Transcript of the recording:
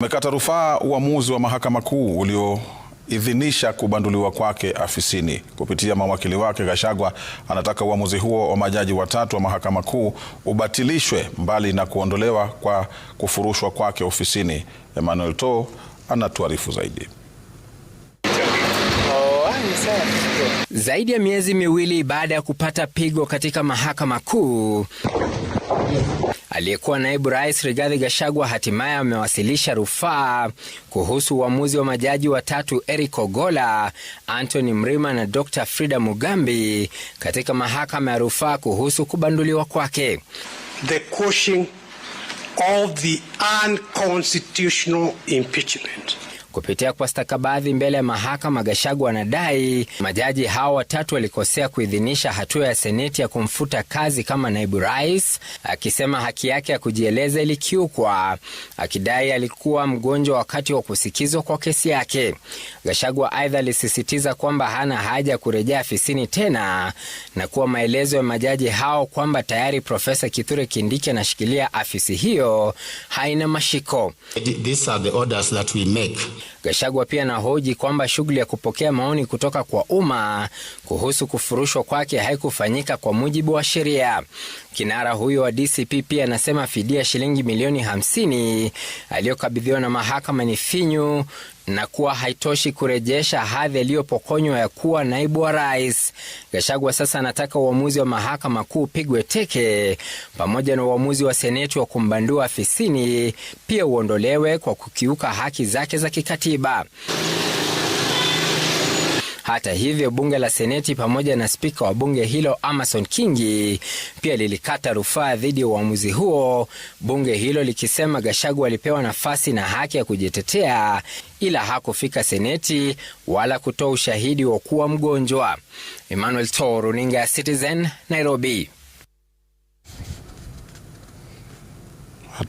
amekata rufaa uamuzi wa Mahakama Kuu ulioidhinisha kubanduliwa kwake afisini. Kupitia mawakili wake, Gachagua anataka uamuzi huo wa majaji watatu wa Mahakama Kuu ubatilishwe, mbali na kuondolewa kwa kufurushwa kwake ofisini. Emmanuel To anatuarifu zaidi. Zaidi ya miezi miwili baada ya kupata pigo katika Mahakama Kuu, aliyekuwa naibu rais Rigathi Gachagua hatimaye amewasilisha rufaa kuhusu uamuzi wa majaji watatu Eric Ogolla, Anthony Mrima na Dr. Frida Mugambi katika mahakama ya rufaa kuhusu kubanduliwa kwake. The quashing of the unconstitutional impeachment. Kupitia kwa stakabadhi mbele ya mahakama, Gachagua anadai majaji hao watatu walikosea kuidhinisha hatua ya seneti ya kumfuta kazi kama naibu rais, akisema haki yake ya kujieleza ilikiukwa, akidai alikuwa mgonjwa wakati wa kusikizwa kwa kesi yake. Gachagua aidha alisisitiza kwamba hana haja ya kurejea afisini tena na kuwa maelezo ya majaji hao kwamba tayari Profesa Kithure Kindiki anashikilia afisi hiyo haina mashiko. These are the orders that we make. Gachagua pia anahoji kwamba shughuli ya kupokea maoni kutoka kwa umma kuhusu kufurushwa kwake haikufanyika kwa mujibu wa sheria. Kinara huyo wa DCP pia anasema fidia shilingi milioni 50 aliyokabidhiwa na mahakama ni finyu na kuwa haitoshi kurejesha hadhi aliyopokonywa ya kuwa naibu wa rais. Gachagua sasa anataka uamuzi wa Mahakama Kuu pigwe teke, pamoja na uamuzi wa seneti wa kumbandua afisini pia uondolewe kwa kukiuka haki zake za kikatiba. Hata hivyo, bunge la seneti pamoja na spika wa bunge hilo Amason Kingi pia lilikata rufaa dhidi ya uamuzi huo, bunge hilo likisema Gachagua alipewa nafasi na haki ya kujitetea, ila hakufika seneti wala kutoa ushahidi wa kuwa mgonjwa. Emmanuel To, runinga ya Citizen, Nairobi.